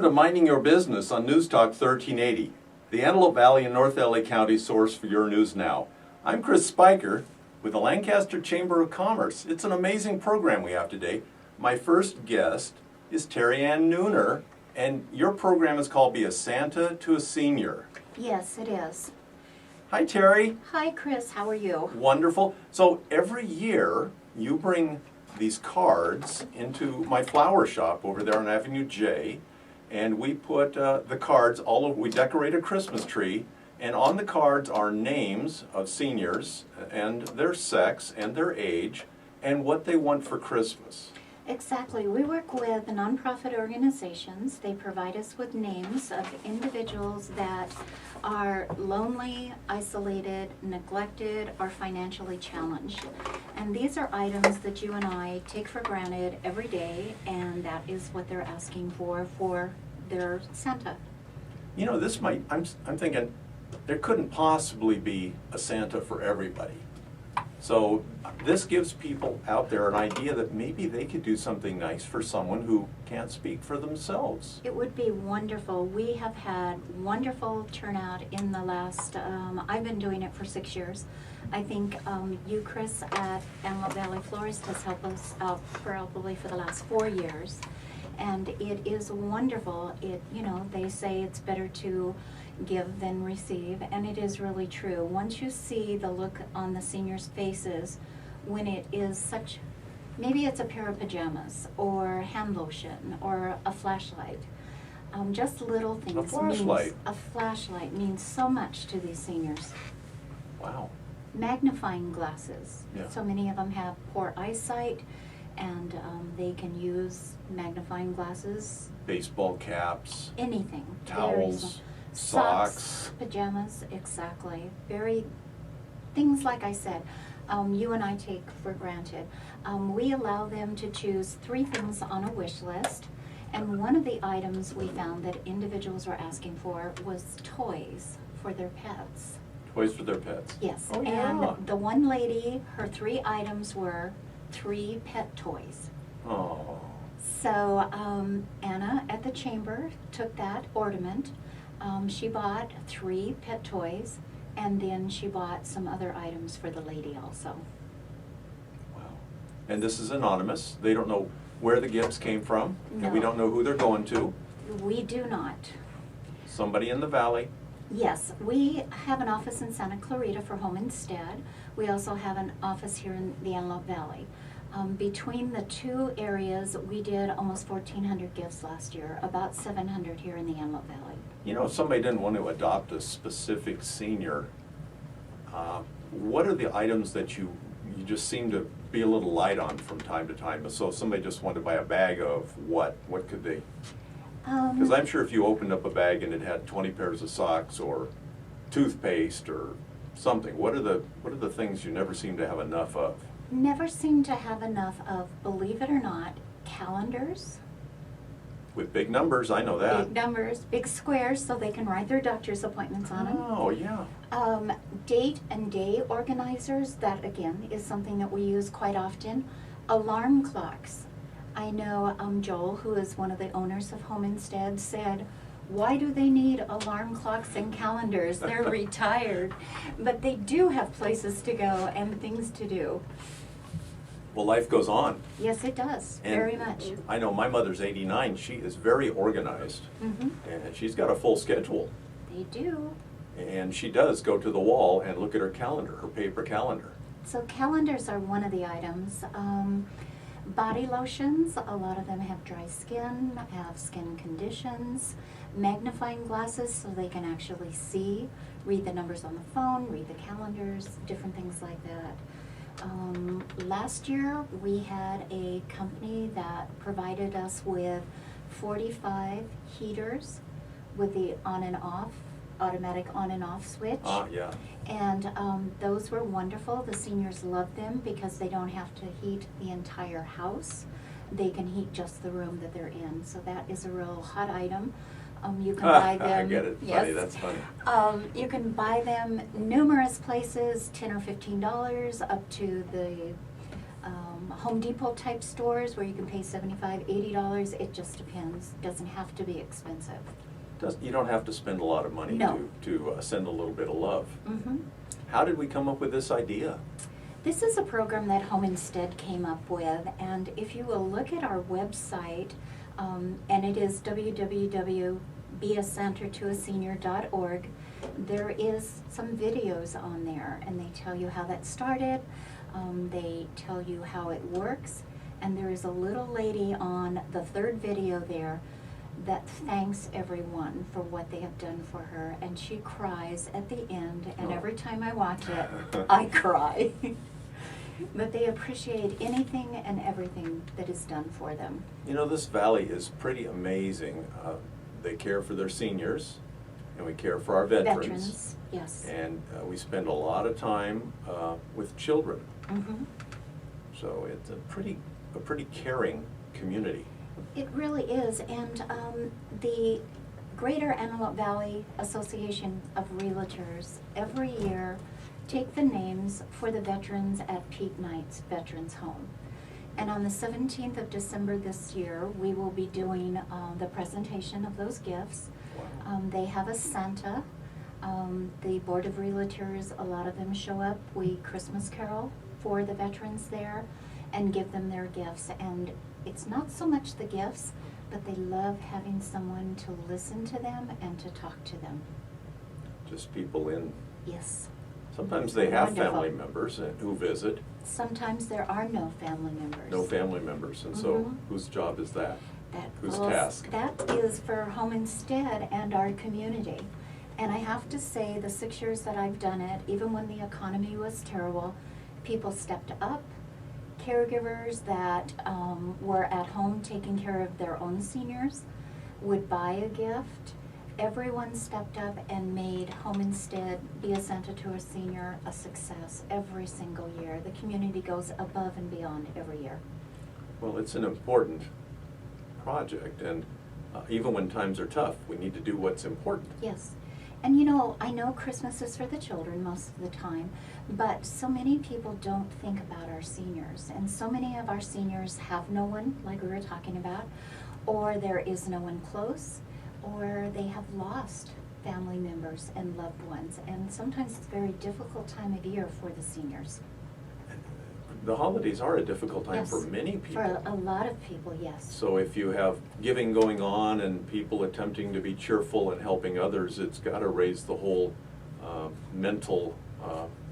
Welcome to Minding Your Business on News Talk 1380, the Antelope Valley and North LA County source for your news now. I'm Chris Spiker with the Lancaster Chamber of Commerce. It's an amazing program we have today. My first guest is Terry Ann Nooner, and your program is called Be a Santa to a Senior. Yes, it is. Hi, Terry. Hi, Chris. How are you? Wonderful. So every year you bring these cards into my flower shop over there on Avenue J, and we put the cards all over. We decorate a Christmas tree, and on the cards are names of seniors and their sex and their age and what they want for Christmas. Exactly. We work with nonprofit organizations. They provide us with names of individuals that are lonely, isolated, neglected, or financially challenged. And these are items that you and I take for granted every day, and that is what they're asking for their Santa. You know, this might, I'm thinking, there couldn't possibly be a Santa for everybody. So this gives people out there an idea that maybe they could do something nice for someone who can't speak for themselves. It would be wonderful. We have had wonderful turnout in the last, I've been doing it for 6 years. I think you, Chris, at Antelope Valley Florist has helped us out probably for the last 4 years. And it is wonderful. They say it's better to give than receive, and it is really true. Once you see the look on the seniors' faces when it is such, maybe it's a pair of pajamas or hand lotion or a flashlight, just little things. A flashlight? A flashlight means so much to these seniors. Wow. Magnifying glasses. Yeah. So many of them have poor eyesight, and they can use magnifying glasses. Baseball caps. Anything. Towels. Socks. Pajamas, exactly. Things like I said, you and I take for granted. We allow them to choose 3 things on a wish list, and one of the items we found that individuals were asking for was toys for their pets. Toys for their pets. Yes, Oh, yeah. and the one lady, her 3 items were 3 pet toys. Oh. So Anna at the chamber took that ornament. She bought 3 pet toys, and then she bought some other items for the lady also. Wow. And this is anonymous. They don't know where the gifts came from, and we No. don't know who they're going to. We do not. Somebody in the valley. Yes, we have an office in Santa Clarita for Home Instead. We also have an office here in the Antelope Valley. Between the 2 areas, we did almost 1,400 gifts last year, about 700 here in the Antelope Valley. You know, if somebody didn't want to adopt a specific senior, what are the items that you just seem to be a little light on from time to time? So if somebody just wanted to buy a bag of what could they? Because I'm sure if you opened up a bag and it had 20 pairs of socks or toothpaste or something, what are the things you never seem to have enough of? Never seem to have enough of, believe it or not, calendars. With big numbers, I know that. Big numbers, big squares, so they can write their doctor's appointments on them. Oh, yeah. Date and day organizers, that again is something that we use quite often. Alarm clocks. I know Joel, who is one of the owners of Home Instead, said, why do they need alarm clocks and calendars? They're retired. But they do have places to go and things to do. Well, life goes on. Yes, it does, And very much. I know my mother's 89. She is very organized, and she's got a full schedule. They do. And she does go to the wall and look at her calendar, her paper calendar. So calendars are one of the items. Body lotions, a lot of them have dry skin, have skin conditions. Magnifying glasses so they can actually see, read the numbers on the phone, read the calendars, different things like that. Last year we had a company that provided us with 45 heaters with the on and off, automatic on and off switch. Yeah. And those were wonderful. The seniors loved them because they don't have to heat the entire house. They can heat just the room that they're in. So that is a real hot item. You can buy them. I get it. Yes. Funny, that's funny. You can buy them numerous places, $10 or $15, up to the Home Depot type stores where you can pay $75, $80. It just depends. Doesn't have to be expensive. You don't have to spend a lot of money No. to send a little bit of love. Mm-hmm. How did we come up with this idea? This is a program that Home Instead came up with, and if you will look at our website, and it is www.beacentertoasenior.org, there is some videos on there, and they tell you how that started, they tell you how it works, and there is a little lady on the third video there that thanks everyone for what they have done for her, and she cries at the end, and Oh. every time I watch it, I cry. But they appreciate anything and everything that is done for them. You know, this valley is pretty amazing. They care for their seniors, and we care for our veterans. Yes. And we spend a lot of time with children. Mhm. So it's a pretty caring community. It really is, and the Greater Antelope Valley Association of Realtors every year take the names for the veterans at Pete Knight's Veterans Home. And on the 17th of December this year, we will be doing the presentation of those gifts. Wow. They have a Santa. The Board of Realtors, a lot of them show up. We Christmas carol for the veterans there and give them their gifts. And it's not so much the gifts, but they love having someone to listen to them and to talk to them. Just people in. Yes. Sometimes they have Wonderful. family members who visit. Sometimes there are no family members. No family members, and so Mhm. whose job is that? Whose Well, task? That is for Home Instead and our community. And I have to say, the 6 years that I've done it, even when the economy was terrible, people stepped up. Caregivers that were at home taking care of their own seniors would buy a gift. Everyone stepped up and made Home Instead Be a Santa to a Senior a success every single year. The community goes above and beyond every year. Well, it's an important project, and even when times are tough, we need to do what's important. Yes. And you know, I know Christmas is for the children most of the time, but so many people don't think about our seniors. And so many of our seniors have no one, like we were talking about, or there is no one close, or they have lost family members and loved ones. And sometimes it's a very difficult time of year for the seniors. The holidays are a difficult time Yes. for many people. For a lot of people, yes. So if you have giving going on and people attempting to be cheerful and helping others, it's got to raise the whole mental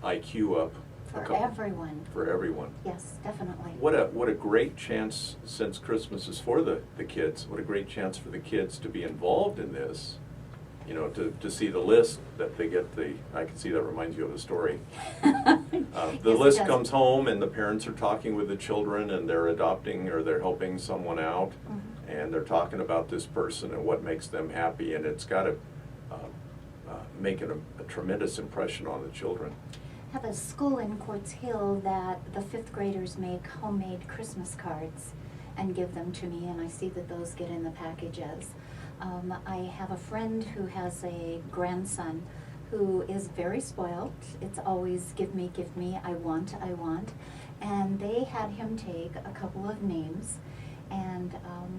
IQ up. For everyone. For everyone. Yes, definitely. What a great chance, since Christmas is for the kids, what a great chance for the kids to be involved in this. You know, to see the list that they get I can see that reminds you of a story. The Yes, it list does. comes home and the parents are talking with the children and they're adopting or they're helping someone out. Mhm. And they're talking about this person and what makes them happy, and it's got to make a tremendous impression on the children. Have a school in Quartz Hill that the 5th graders make homemade Christmas cards and give them to me, and I see that those get in the packages. I have a friend who has a grandson who is very spoiled. It's always give me, I want. And they had him take a couple of names and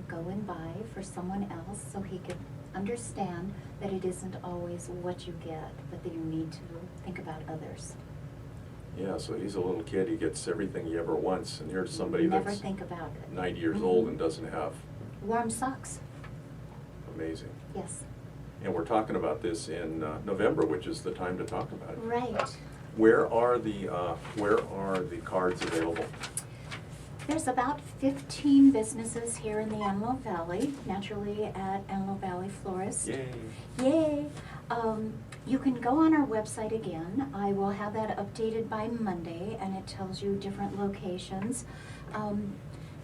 go and buy for someone else so he could understand that it isn't always what you get, but that you need to think about others. Yeah, so he's a little kid, he gets everything he ever wants, and here's somebody Never that's think about it. 90 years Mhm. old and doesn't have. Warm socks, Amazing. yes. And we're talking about this in November, which is the time to talk about it. Right. Where are the cards available? There's about 15 businesses here in the Antelope Valley, naturally at Antelope Valley Florist. Yay! Yay! You can go on our website again. I will have that updated by Monday, and it tells you different locations.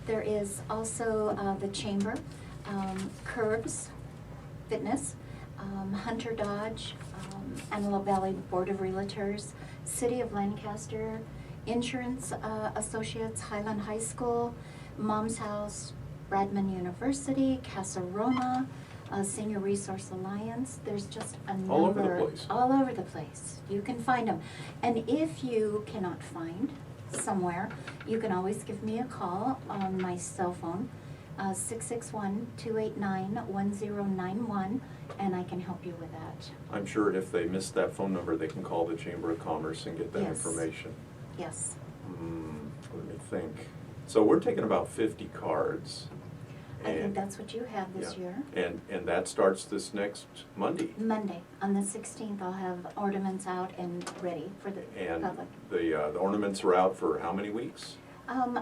There is also the Chamber, Curbs Fitness, Hunter Dodge, Antelope Valley Board of Realtors, City of Lancaster, Insurance Associates, Highland High School, Mom's House, Bradman University, Casa Roma, Senior Resource Alliance. There's just a number. All over the place. All over the place. You can find them. And if you cannot find somewhere, you can always give me a call on my cell phone, 661-289-1091, and I can help you with that. I'm sure if they missed that phone number, they can call the Chamber of Commerce and get that Yes. information. Yes. Let me think. So we're taking about 50 cards. I think and- that's what you have this yeah. year. And that starts this next Monday. Monday, on the 16th, I'll have ornaments out and ready for the And public. the ornaments are out for how many weeks?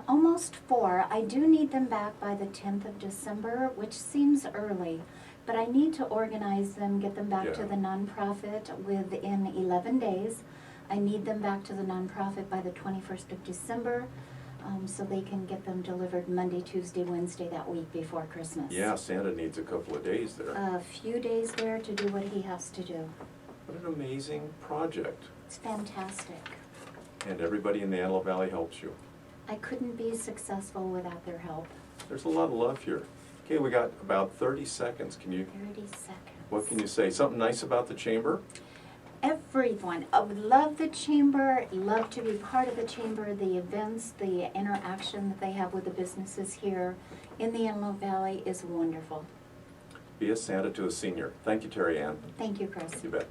Almost 4. I do need them back by the 10th of December, which seems early, but I need to organize them, get them back to Yeah. the nonprofit within 11 days. I need them back to the nonprofit by the 21st of December, so they can get them delivered Monday, Tuesday, Wednesday that week before Christmas. Yeah, Santa needs a couple of days there. A few days there to do what he has to do. What an amazing project. It's fantastic. And everybody in the Antelope Valley helps you. I couldn't be successful without their help. There's a lot of love here. Okay, we got about 30 seconds. 30 seconds. What can you say? Something nice about the chamber? Everyone, I would love the chamber, love to be part of the chamber, the events, the interaction that they have with the businesses here in the Antelope Valley is wonderful. Be a Santa to a senior. Thank you, Terry Ann. Thank you, Chris. You bet.